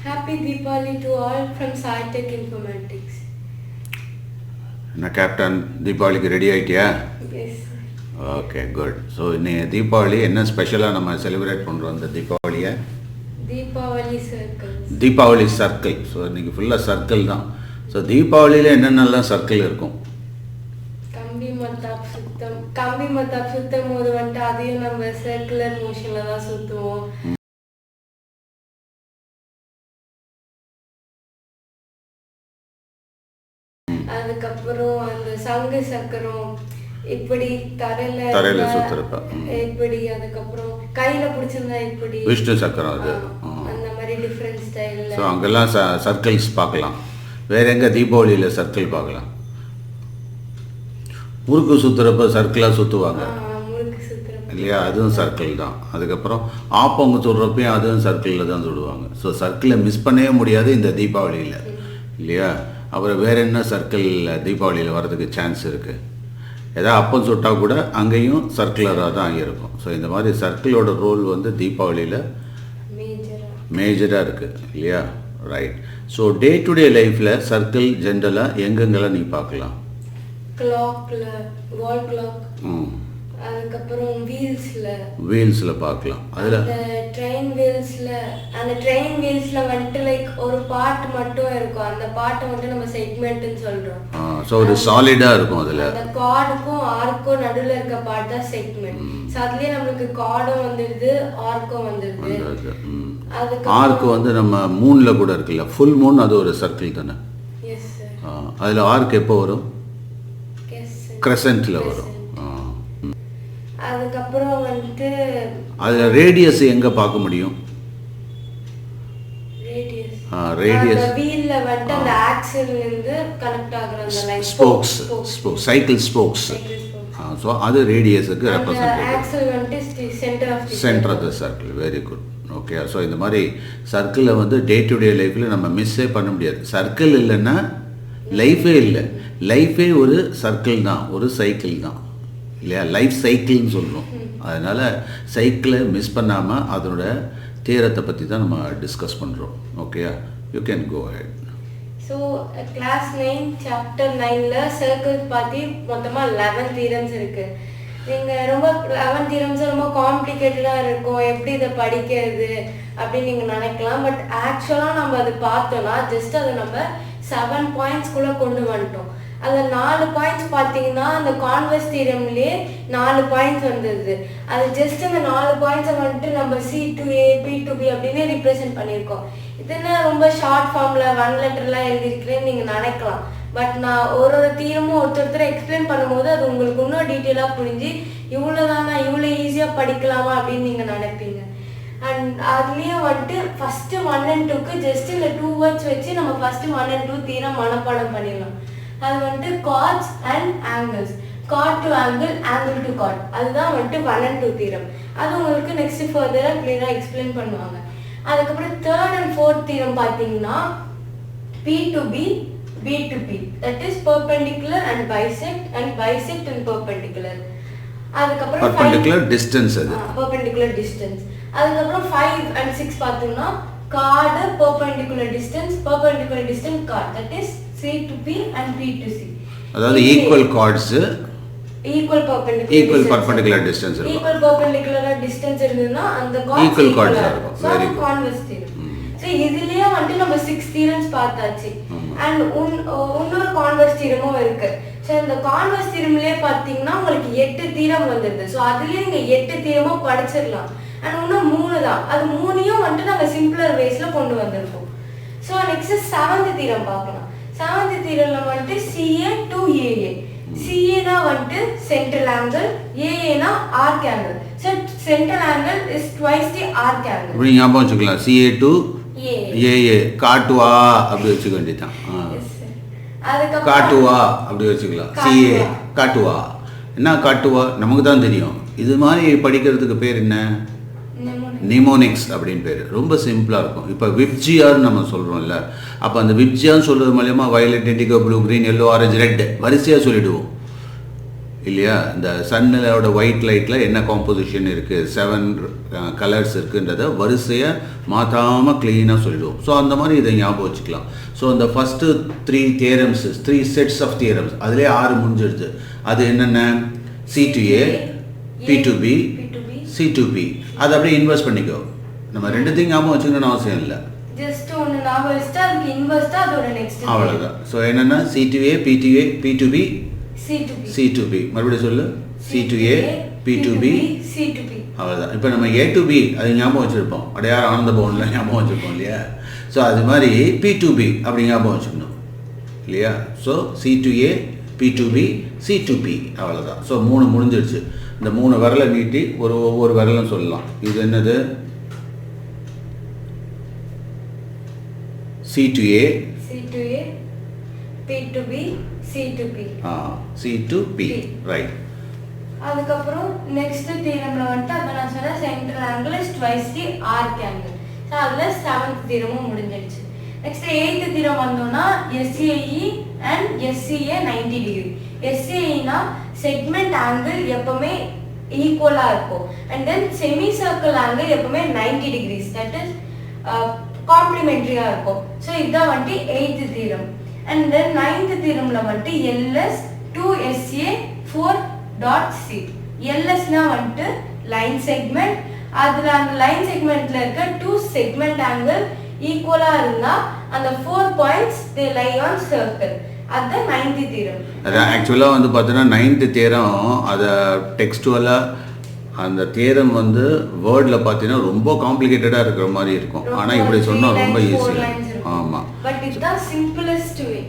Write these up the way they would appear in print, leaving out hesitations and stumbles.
Happy Deepavali to all from Saitechinfo. நான் captain தீபாவளிக்கு ready ஆகிட்டியா? Yes. Okay good. ஸோ இன்னைக்கு தீபாவளி என்ன ஸ்பெஷலாக நம்ம செலிப்ரேட் பண்ணுறோம் இந்த தீபாவளியை? Deepavali circles. Deepavali circle. So இன்றைக்கி ஃபுல்லாக சர்க்கிள் தான். ஸோ தீபாவளியில் என்னென்னலாம் சர்க்கிள் இருக்கும்? கம்பி மத்தாப் சுத்தும் போது வந்துட்டு அதையும் நம்ம சர்க்குலர் மோஷனில் தான் சுற்றுவோம். அதுக்கப்புறம் அந்த சங்கு சக்கரம் இப்படி தரையில சுத்துறப்ப இப்படி, அதுக்கப்புறம் கையில பிடிச்சிருந்தா இப்படி விஷ்ணு சக்கரம், அது அந்த மாதிரி டிஃப்ரெண்ட் ஸ்டைல்ல. ஸோ அங்கெல்லாம் சர்க்கிள்ஸ் பார்க்கலாம். வேற எங்க தீபாவளியில் சர்க்கிள் பார்க்கலாம்? முறுக்கு சுற்றுறப்ப சர்க்கிளாக சுற்றுவாங்க இல்லையா? அதுவும் சர்க்கிள் தான். அதுக்கப்புறம் ஆப்பங்க சுடுறப்பையும் அதுவும் சர்க்கிளில் தான் சுடுவாங்க. ஸோ சர்க்கிளை மிஸ் பண்ணவே முடியாது இந்த தீபாவளியில் இல்லையா? அப்புறம் வேறு என்ன சர்க்கிள் தீபாவளியில் வர்றதுக்கு சான்ஸ் இருக்குது? ஏதாவது அப்பம் சுட்டால் கூட அங்கேயும் சர்க்குலராக தான் இருக்கும். ஸோ இந்த மாதிரி சர்க்கிளோட ரோல் வந்து தீபாவளியில் மேஜராக இருக்குது இல்லையா? Right. So day to day லைஃப்பில் சர்க்கிள் ஜென்ரலாக எங்கெங்கெல்லாம் நீ பார்க்கலாம்? கிளாக்ல, வால் கிளாக், அதுக்கப்புறம் வீல்ஸ்ல பார்க்கலாம். அதுல ட்ரெயின் வீல்ஸ்ல வந்துட்டு லைக் ஒரு பார்ட் மட்டும் இருக்கும். அந்த பார்ட்டை வந்து நம்ம செக்மெண்ட்னு சொல்றோம். சோ ஒரு சாலிடா இருக்கும். அதுல அந்த கார்டுக்கும் ஆர்க்கும் நடுவுல இருக்க பார்ட் தான் செக்மெண்ட். சோ அதுலயே நமக்கு கார்டும் வந்துருது, ஆர்க்கும் வந்துருது. அதுக்கு ஆர்க் வந்து நம்ம மூன்ல கூட இருக்குல்ல, ஃபுல் மூன், அது ஒரு சர்க்கிள் தானே? Yes sir. அதுல ஆர்க் எப்போ வரும்? கிரசன்ட்ல வரும். அதுக்கப்புறம் வந்துட்டு அதுல ரேடியஸ் எங்க பார்க்க முடியும்? ரேடியஸ் வீல்ல வந்து அந்த ஆக்சில்ல இருந்து கனெக்ட் ஆகுற அந்த line spokes, cycle spokes. So அது ரேடியஸுக்கு ரெப்ரசன்ட். ஆக்சில் வந்து centre of the circle. Very good. Okay. So இந்த மாதிரி சர்க்கிளை வந்து டே டு டே லைஃப்பில் நம்ம மிஸ்ஸே பண்ண முடியாது. சர்க்கிள் இல்லைன்னா லைஃபே இல்லை. லைஃபே ஒரு சர்க்கிள் தான், ஒரு சைக்கிள் தான் இல்லையா? லைஃப் சைக்கிள்னு சொல்கிறோம். அதனால் சைக்கிளை மிஸ் பண்ணாமல் அதனோட தியரத்தை பற்றி தான் நம்ம டிஸ்கஸ் பண்ணுறோம். ஓகேயா? You can go ahead. So class 9 chapter 9ல் சர்க்கிள்ஸ் பற்றி மொத்தமாக 11 தியரம்ஸ் இருக்குது. நீங்கள் ரொம்ப 11 தியரம்ஸ் ரொம்ப காம்ப்ளிகேட்டடாக இருக்கும், எப்படி இதை படிக்கிறது அப்படின்னு நீங்கள் நினைக்கலாம். பட் ஆக்சுவலாக நம்ம அதை பார்த்தோன்னா ஜஸ்ட் அதை நம்ம 7 பாயிண்ட்ஸ்குள்ளே கொண்டு வந்துட்டோம். அதில் 4 பாயிண்ட்ஸ் பார்த்தீங்கன்னா அந்த கான்வெர்ஸ் தியரம்லேயே 4 பாயிண்ட்ஸ் வந்துடுது. அது ஜஸ்ட் அந்த 4 பாயிண்ட்ஸை வந்துட்டு நம்ம C to A, B to B அப்படின்னு ரிப்ரசென்ட் பண்ணியிருக்கோம். இதுன்னா ரொம்ப ஷார்ட் ஃபார்மில் 1 லெட்டர்லாம் எழுதியிருக்கிறேன்னு நீங்கள் நினைக்கலாம். பட் நான் ஒரு தியரமும் ஒருத்தர் எக்ஸ்பிளைன் பண்ணும்போது அது உங்களுக்கு இன்னும் டீட்டெயிலாக புரிஞ்சு இவ்வளோதானா, இவ்வளோ ஈஸியாக படிக்கலாமா அப்படின்னு நீங்கள் நினைப்பீங்க. அண்ட் அதுலேயே வந்துட்டு ஃபஸ்ட்டு 1 and 2க்கு ஜஸ்ட் இந்த 2 வேர்ட்ஸ் வச்சு நம்ம ஃபஸ்ட்டு 1 and 2 தியரம் மனப்பாடம் பண்ணிடலாம். அது வந்துட்டு chords and angles, chord to angle, angle to chord. அதுதான் வந்துட்டு 1 and 2 தியரம். அது உங்களுக்கு நெக்ஸ்ட் ஃபர்தராக கிளியராக எக்ஸ்பிளைன் பண்ணுவாங்க. அதுக்கப்புறம் 3rd and 4th தியரம் பார்த்தீங்கன்னா P to B, B to P, that is perpendicular and bisect, and bisect and perpendicular. அதுக்கப்புறம் பெர்பெண்டிகுலர் டிஸ்டன்ஸ், அது பெர்பெண்டிகுலர் டிஸ்டன்ஸ். அதுக்கப்புறம் 5 and 6 பார்த்தோம்னா chord, perpendicular distance chord, that is C to P and P to C. அதாவது equal chords, equal perpendicular distance இருக்கும். Equal perpendicular distance இருந்ததுன்னா அந்த chords equal chords இருக்கும். Very good. Converse theorem. So இதுலயே வந்து நம்ம 6 தியரம்ஸ் பார்த்தாச்சு. அண்ட் இன்னொரு கான்வெர்ஸ் தியரமும் இருக்கு. சோ இந்த கான்வெர்ஸ் தியரம்லயே பாத்தீங்கன்னா உங்களுக்கு 8 தியரம் வந்திருது. சோ அதுலயே நீங்க 8 தியரமும் படிச்சிடலாம். அண்ட் இன்னும் 3 தான். அது 3யும் வந்து நாங்க சிம்பிளர் வேஸ்ல கொண்டு வந்திருக்கோம். சோ நெக்ஸ்ட் 7th தியரம் பார்க்கலாம். 7th தியரம்ல வந்து CA to AA. CA னா வந்து சென்ட்ரல் ஆங்கிள், AA னா arc angle. So central angle is twice the arc angle. இப்படி ஞாபகம் வச்சுக்கலாம். CA to AA, காட்டுவா அப்படி வச்சுக்க வேண்டியதான். அதுக்கு காட்டுவா அப்படி வச்சுக்கலாம். CA காட்டுவா. என்ன காட்டுவா நமக்கு தான் தெரியும். இது மாதிரி படிக்கிறதுக்கு பேர் என்ன? நிமோனிக்ஸ் அப்படின்னு பேர். ரொம்ப சிம்பிளாக இருக்கும். இப்போ விப்ஜிஆர்னு நம்ம சொல்கிறோம்ல, அப்போ அந்த விப்ஜிஆர்னு சொல்கிறது மூலயமா violet, indigo, blue, green, yellow, orange, red வரிசையாக சொல்லிவிடுவோம் இல்லையா? இந்த சன்னோட ஒயிட் லைட்டில் என்ன காம்போசிஷன் இருக்குது, 7 கலர்ஸ் இருக்குன்றதை வரிசையாக மாற்றாமல் க்ளீனாக சொல்லிடுவோம். ஸோ அந்த மாதிரி இதை ஞாபகம் வச்சுக்கலாம். ஸோ அந்த first 3 theorems, 3 sets of theorems, அதிலே 6 முடிஞ்சிடுது. அது என்னென்ன? C to A, P to B, C to P. அதை அப்படியே இன்வெஸ்ட் பண்ணிக்கோ. நம்ம ரெண்டுத்தையும் ஞாபகம் வச்சுக்கணும்னு அவசியம் இல்லை. ஜஸ்ட் ஒன்று ஞாபகம் வச்சுட்டா அதுக்கு இன்வெஸ்ட் தான் அதோட நெக்ஸ்ட். அவ்வளோதான். ஸோ என்னென்னா C to A, P to A, P to B, C to B. மறுபடியும் சொல்லு. C to A, P to B, C to B. அவ்வளோதான். இப்போ நம்ம A to B அது ஞாபகம் வச்சுருப்போம். அடையார் ஆனந்த பவனில் ஞாபகம் வச்சுருப்போம் இல்லையா? ஸோ அது மாதிரி P to B அப்படி ஞாபகம் வச்சுக்கணும் இல்லையா? So C to A, P to B, C to P, அவ்வளோதான். ஸோ 3 முடிஞ்சிடுச்சு. இந்த 3 விரலை நீட்டி ஒவ்வொரு விரலும் சொல்லலாம். இது என்னது? C to A, P to B, C to P. C to P, right. அதுக்கப்புறம் நெக்ஸ்ட் தியரம்ல வந்துட்டு அதை நான் சொன்ன central angle is twice the arc angle. So அதில் 7th தியரமும் முடிஞ்சிடுச்சு. நெக்ஸ்ட் 8th தியரம் வந்தோம்னா SAE அண்ட் SCA 90 டிகிரி. SAEனா செக்மெண்ட் ஆங்கிள் எப்பவுமே ஈக்குவலாக இருக்கும். And then semi circle angle எப்பவுமே 90 டிகிரிஸ், தட் இஸ் காம்ப்ளிமெண்ட்ரியாக இருக்கும். ஸோ இதுதான் வந்துட்டு 8th theorem. And then 9th தியரம்ல வந்துட்டு LS 2SA 4.C. LSனா வந்துட்டு லைன் செக்மெண்ட். அதில் அந்த லைன் செக்மெண்ட்ல இருக்க 2 செக்மெண்ட் ஆங்கிள் ஈக்குவலாக இருந்தால் அந்த 4 points they lie on circle. அதுதான் 9th தியரம். அதான் ஆக்சுவலாக வந்து பார்த்தீங்கன்னா 9th தியரம் அதை டெக்ஸ்டுவலாக அந்த தியரம் வந்து வேர்டில் பார்த்தீங்கன்னா ரொம்ப காம்ப்ளிகேட்டடாக இருக்கிற மாதிரி இருக்கும். ஆனால் இப்படி சொன்னால் ரொம்ப ஈஸி. ஆமாம். பட் இதுதான் சிம்பிளஸ்ட் வே.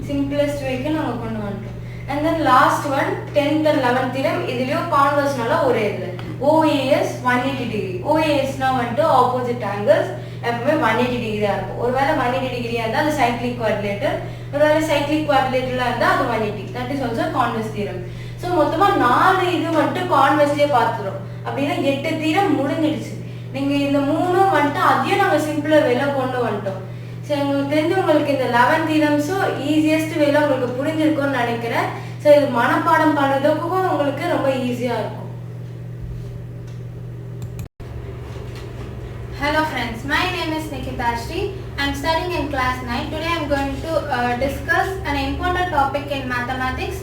சிம்பிளஸ்ட் வேக்கு நாங்கள் கொண்டு வந்துட்டோம். And then last one 10th and 11th theorem. இதுலேயும் கான்வர்ஸ்னால ஒரே இல்லை. OAS 180 degree. OASனா வந்துட்டு ஆப்போசிட் ஆங்கிள்ஸ் எப்பவுமே 180 டிகிரியாக இருக்கும். ஒருவேளை 180 டிகிரியாக இருந்தால் அது சைக்ளிக் குவாட்ரிலேட்டர், ஒருவேளை சைக்ளிக் குவாட்ரிலேட்டரில் இருந்தால் அது 180. That is also converse theorem. So மொத்தமாக 4 இது வந்துட்டு கான்வெர்ஸ்லேயே பார்த்துரும். அப்படின்னா 8 தியரம் முடிஞ்சிடுச்சு. நீங்கள் இந்த 3 வந்துட்டு அதையும் நாங்கள் சிம்பிளாக வேலை கொண்டு வந்துட்டோம். ஸோ உங்களுக்கு தெரிஞ்சு உங்களுக்கு இந்த 11 தியரம்ஸும் ஈஸியஸ்ட் வேலை உங்களுக்கு புரிஞ்சிருக்கும்னு நினைக்கிறேன். ஸோ இது மனப்பாடம் பண்ணுறதுக்கும் உங்களுக்கு ரொம்ப ஈஸியாக இருக்கும். Hello friends, my name is Nikita Shri. I am studying in class 9. Today I am going to discuss an important topic in mathematics,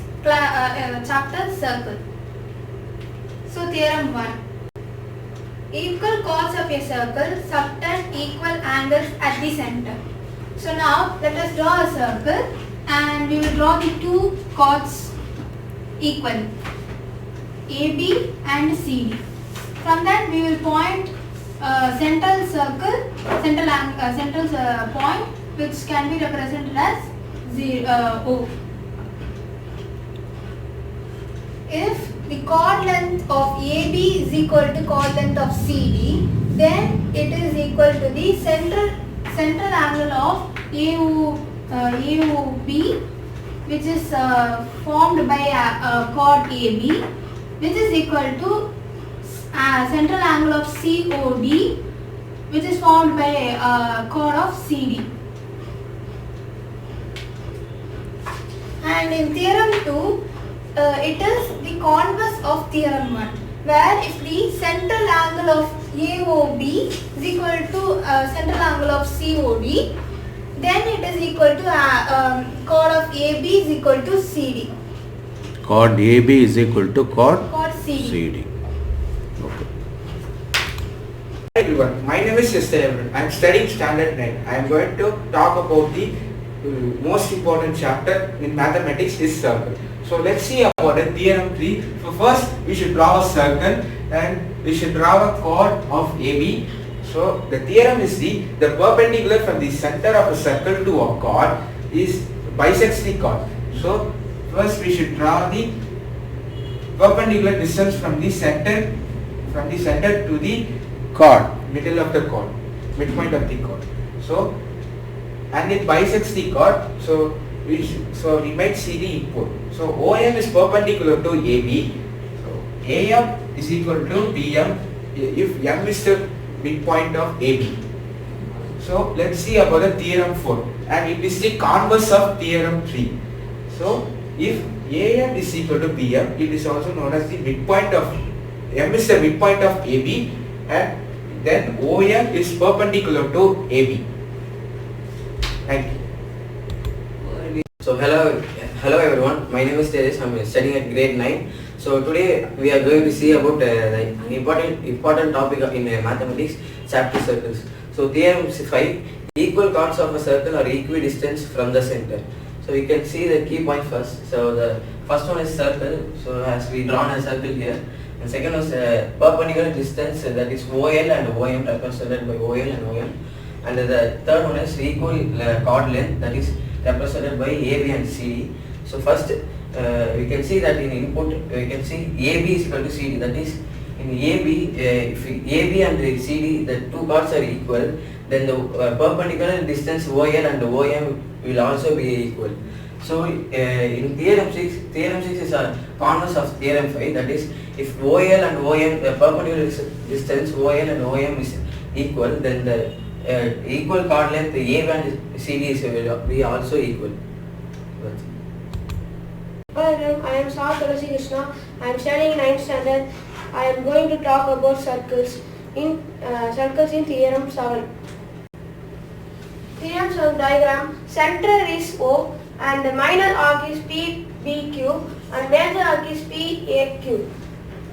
chapter circle. So theorem 1. Equal chords of a circle subtend equal angles at the center. So now let us draw a circle and we will draw the 2 chords equal, AB and CD. From that we will point central circle, central point which can be represented as O. If the chord length of AB is equal to chord length of CD, then it is equal to the central angle of AOB, which is formed by chord AB, which is equal to central angle of COD, which is formed by chord of CD. And in theorem 2, it is the converse of theorem 1, where if the central angle of AOB is equal to central angle of COD, then it is equal to chord of AB is equal to CD. Chord AB is equal to chord CD. Okay. Hi everyone, my name is Theorems. I am studying standard 9. I am going to talk about the most important chapter in mathematics is circle. So let's see about the theorem 3. So first we should draw a circle and we should draw a chord of AB. So the theorem is the perpendicular from the center of a circle to a chord is bisects the chord. So first we should draw the perpendicular distance from the center to the chord, middle of the chord, midpoint of the chord. So and it bisects the chord. So we might see the input. So OM is perpendicular to AB. So AM is equal to BM if M is the midpoint of AB. So let's see about the theorem 4, and it is the converse of theorem 3. So if AM is equal to PM, it is also known as the midpoint of M is the midpoint of AB, and then OM is perpendicular to AB. Thank you. So hello everyone. My name is Tejas. I'm studying at grade 9. So today we are going to see about the important topic in mathematics, chapter circles. So Theorems 5. Equal chords of a circle are equidistant from the center. So you can see the key point first. So the first one is circle. So as we drawn a circle here. And second was perpendicular distance, that is OL and OM, represented by OL and OM. And the third one is equal chord length, that is represented by AB and CD. So first we can see that in input we can see AB is equal to CD, that is in AB, if AB and CD, the two chords are equal, then the perpendicular distance OL and OM will also be equal. So in Theorem 6 is a converse of Theorem 5, that is if OL and OM, the perpendicular distance OL and OM is equal, then the equal chord length AB and CD will be also equal. Hello, I am Saitechinfo. I am studying 9th standard. I am going to talk about circles in Theorem 7. Theorem 7 diagram. Center is O and the minor arc is PBQ and major arc is PAQ.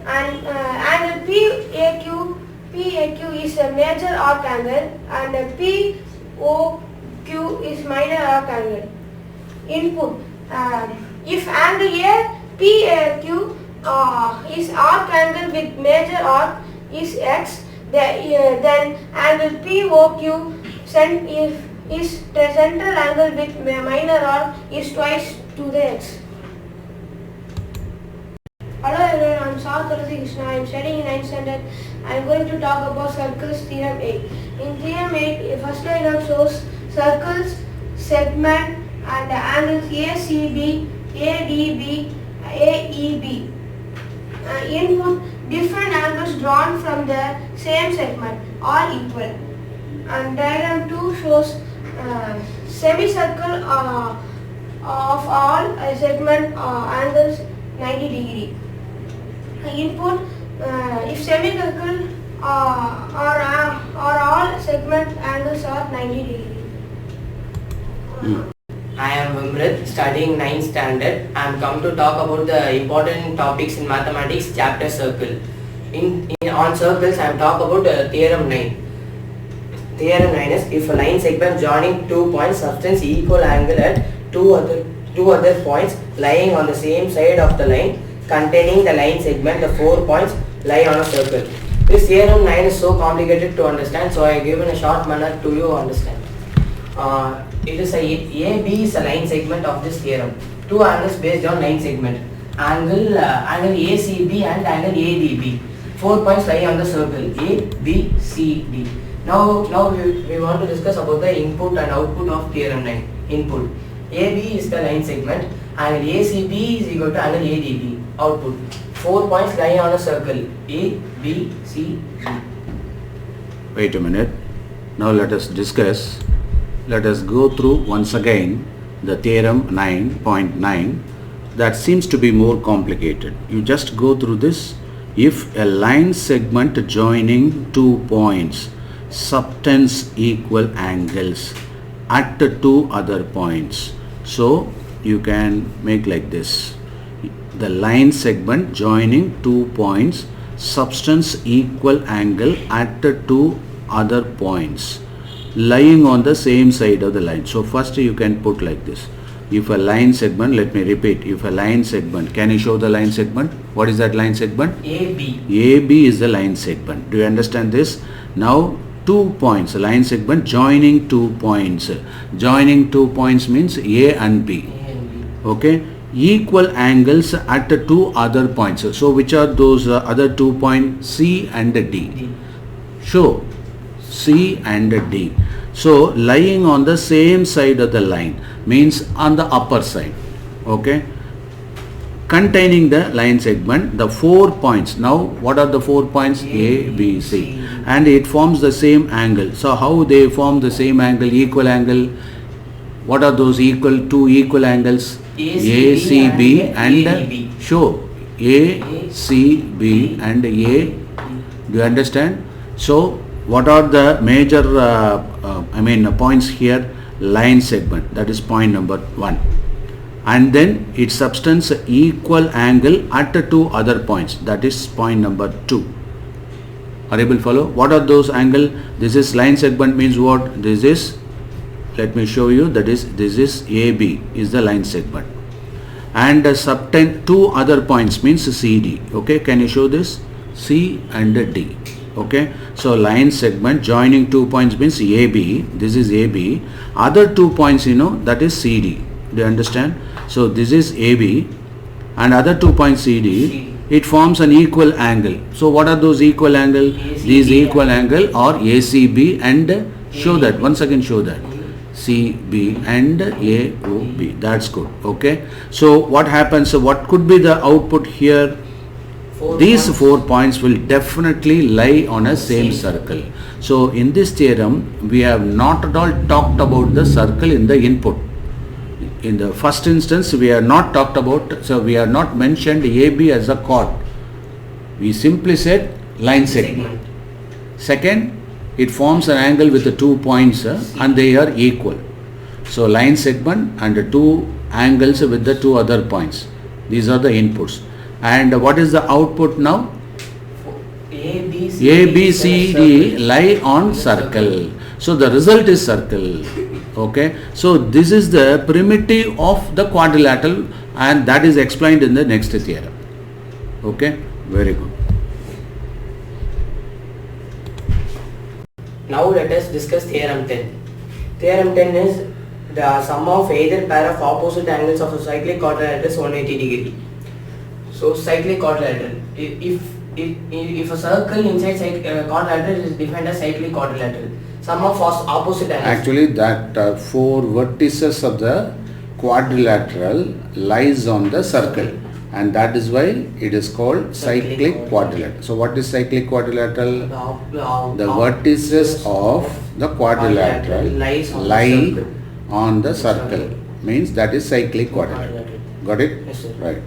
And angle PAQ is a major arc angle and POQ is minor arc angle. Input. If angle PAQ is arc angle with major arc is X, then angle POQ is the central angle with minor arc is twice to the X. Hello everyone, I am Saitechinfo. I am studying in 9th standard. I am going to talk about circles theorem 8. In theorem 8, first diagram shows circles, segment and angles ACB, ADB, AEB. Input, different angles drawn from the same segment are equal. And diagram 2 shows semicircle of all segment angles 90 degree. Input, if semicircle or all segment angles are 90 degree. I am Vimrit, studying 9th standard. I am come to talk about the important topics in mathematics, chapter circle. On circles, I am talk about theorem 9. Theorem 9 is if a line segment joining 2 points subtends equal angle at two other points lying on the same side of the line containing the line segment, the 4 points lie on a circle. This theorem 9 is so complicated to understand, so I have given a short manner to you understand. It is AB is a line segment of this theorem. Two angles based on line segment. Angle ACB and angle ADB. 4 points lie on the circle A, B, C, D. Now we want to discuss about the input and output of theorem 9. Input. AB is the line segment. Angle ACB is equal to angle ADB. Output. 4 points lie on a circle A, B, C, D. Wait a minute. Now let us discuss. Let us go through once again the theorem 9.9. That seems to be more complicated. You just go through this. If a line segment joining 2 points subtends equal angles at the 2 other points. So you can make like this. The line segment joining 2 points subtends equal angle at the 2 other points lying on the same side of the line. So first you can put like this. If a line segment, let me repeat, if a line segment, can you show the line segment? What is that line segment? AB. AB is the line segment. Do you understand this? Now 2 points, line segment joining 2 points. Joining 2 points means A and B. Okay? Equal angles at the 2 other points. So which are those other 2 points? C and D. Show C and D. So lying on the same side of the line means on the upper side. Okay? Containing the line segment, the 4 points. Now what are the 4 points? A, B, C. And it forms the same angle. So how they form the same angle, equal angle? What are those two equal angles? ACB and AEB. show ACB and A. Do you understand? So what are the major points here? Line segment, that is point number 1, and then it subtends equal angle at the 2 other points, that is point number 2. Are you able to follow? What are those angle? This is line segment means what? This is, let me show you, that is, this is AB is the line segment, and subtend 2 other points means CD. Okay, can you show this? C and D. Okay, so line segment joining 2 points means AB, this is AB, other 2 points that is CD. Do you understand? So this is AB and other 2 points CD, it forms an equal angle. So what are those equal angle? These equal angle are ACB and show that, once again show that, CB and AOB. That's good. Okay, so what happens? So what could be the output here? These 4 points will definitely lie on a same circle. So in this theorem, we have not at all talked about the circle in the input. In the first instance, we have not talked about, so we have not mentioned AB as a chord. We simply said line segment. Second, it forms an angle with the 2 points and they are equal. So line segment and the 2 angles with the 2 other points. These are the inputs. And what is the output now? A, B, C, D lie on circle. So the result is circle. Okay. So this is the primitive of the quadrilateral, and that is explained in the next theorem. Okay. Very good. Now let us discuss theorem 10. Theorem 10 is the sum of either pair of opposite angles of a cyclic quadrilateral is 180 degree. So cyclic quadrilateral. If a circle inside quadrilateral is defined as cyclic quadrilateral, sum of opposite angles. Actually, that 4 vertices of the quadrilateral lies on the circle, and that is why it is called cyclic quadrilateral. So what is cyclic quadrilateral? The vertices of the quadrilateral lie on the circle, means that is cyclic quadrilateral. Got it? Yes, sir. Right.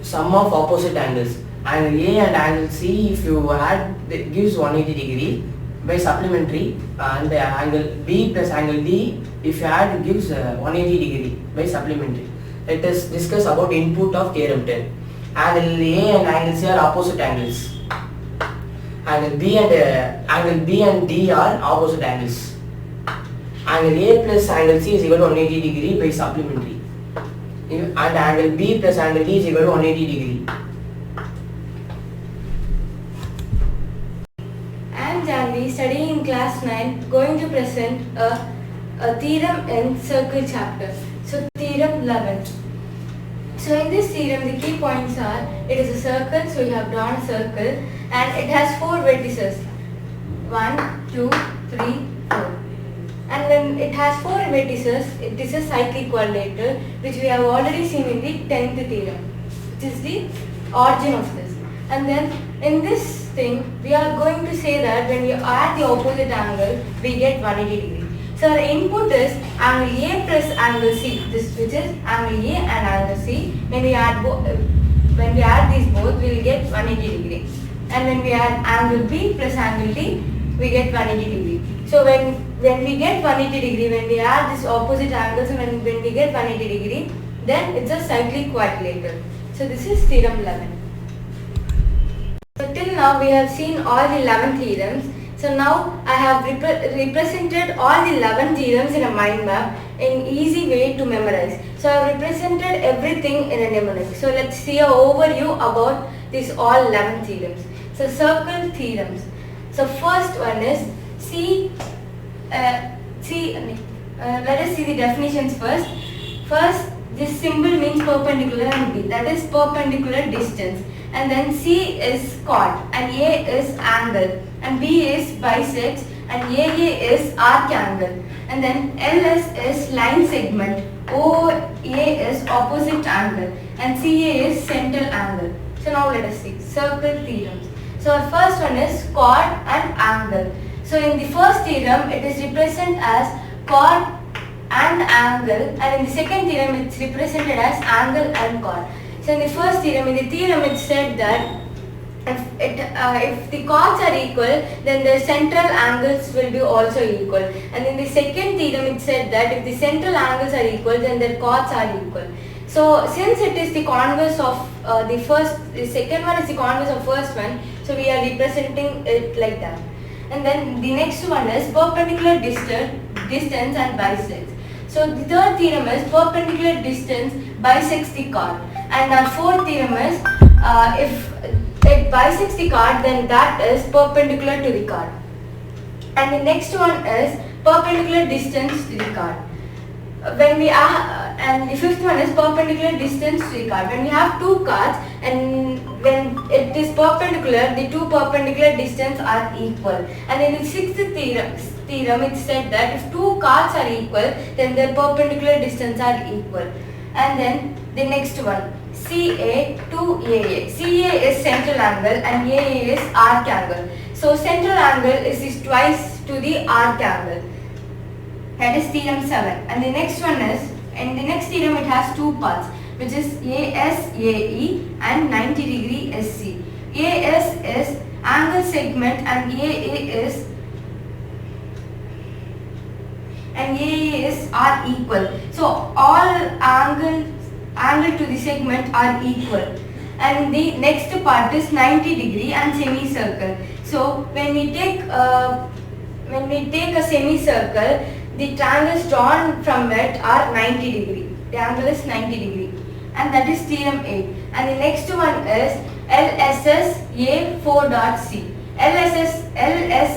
Sum of opposite angles. Angle A and angle C, if you add, it gives 180 degree by supplementary, and the angle B plus angle D, if you add, it gives 180 degree by supplementary. Let us discuss about input of theorem 10. Angle A and angle C are opposite angles. Angle B and D are opposite angles. Angle A plus angle C is equal to 180 degree by supplementary. And angle B plus angle D is equal to 180 degree. I am Janvi, studying in class 9, going to present a theorem in circle chapter. So theorem 11. So in this theorem, the key points are, it is a circle, so you have drawn a circle, and it has 4 vertices, 1, 2, 3, 4. And when it has 4 vertices, it is a cyclic quadrilateral, which we have already seen in the 10th theorem, which is the origin of this. And then in this thing, we are going to say that when we add the opposite angle, we get 180 degree. So our input is angle A plus angle C, this which is angle A and angle C. When we add these both, we will get 180 degree. And when we add angle B plus angle D, we get 180 degree. So when we get 180 degree, when we add these opposite angles, and when we get 180 degree, then it's a cyclic quadrilateral. So this is theorem 11. So till now we have seen all the 11 theorems. So now I have represented all the 11 theorems in a mind map in easy way to memorize. So I have represented everything in a mnemonic. So let's see an overview about these all 11 theorems. So circle theorems. So first one is let us see the definitions first. First, this symbol means perpendicular and B, that is perpendicular distance. And then C is chord, and A is angle, and B is bisects, and AA is arc angle. And then LS is line segment, OA is opposite angle, and CA is central angle. So now let us see circle theorems. So our first one is chord and angle. So in the first theorem, it is represented as chord and angle, and in the second theorem it's represented as angle and chord. So in the first theorem, in the theorem it said that if the chords are equal, then the central angles will be also equal. And in the second theorem it said that if the central angles are equal, then the chords are equal. So since it is the converse of the second one is the converse of first one, so we are representing it like that. And then the next one is perpendicular distance and bisects. So the third theorem is perpendicular distance bisects the chord. And our fourth theorem is if it bisects the chord, then that is perpendicular to the chord. And the next one is perpendicular distance to the chord. And the fifth one is perpendicular distance to the chord. When we have two chords and when it is perpendicular, the two perpendicular distance are equal. And in the sixth theorem it said that if two chords are equal, then their perpendicular distance are equal. And then the next one, CA to AA. CA is central angle and AA is arc angle. So central angle is twice to the arc angle. That is theorem 7. And the next one is, in the next theorem it has two parts, which is AS, AE and 90 degree SC. AS is angle segment and AA are equal. So all angle to the segment are equal. And the next part is 90 degree and semicircle. So when we take a semicircle, the triangles drawn from it are 90 degree. The angle is 90 degree. And that is theorem 8. And the next one is LSS A4 dot C. LS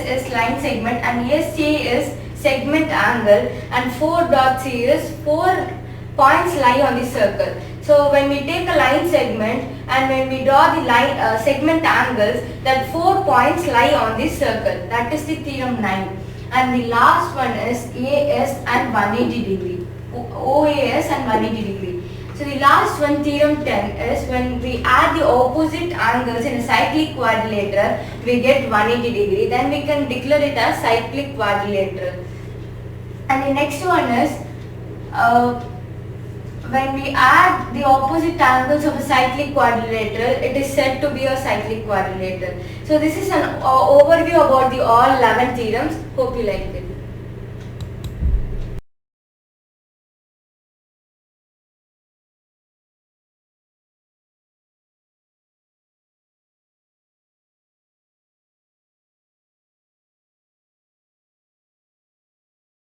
is line segment and SA is segment angle and 4 dot C is 4 points lie on the circle. So when we take a line segment and when we draw the line segment angles, that 4 points lie on this circle. That is the theorem 9. And the last one is AS and 180 degree. OAS and 180 degree. So the last one, theorem 10, is when we add the opposite angles in a cyclic quadrilateral, we get 180 degree. Then we can declare it as cyclic quadrilateral. And the next one is when we add the opposite angles of a cyclic quadrilateral, it is said to be a cyclic quadrilateral. So this is an overview about the all 11 theorems. Hope you liked it.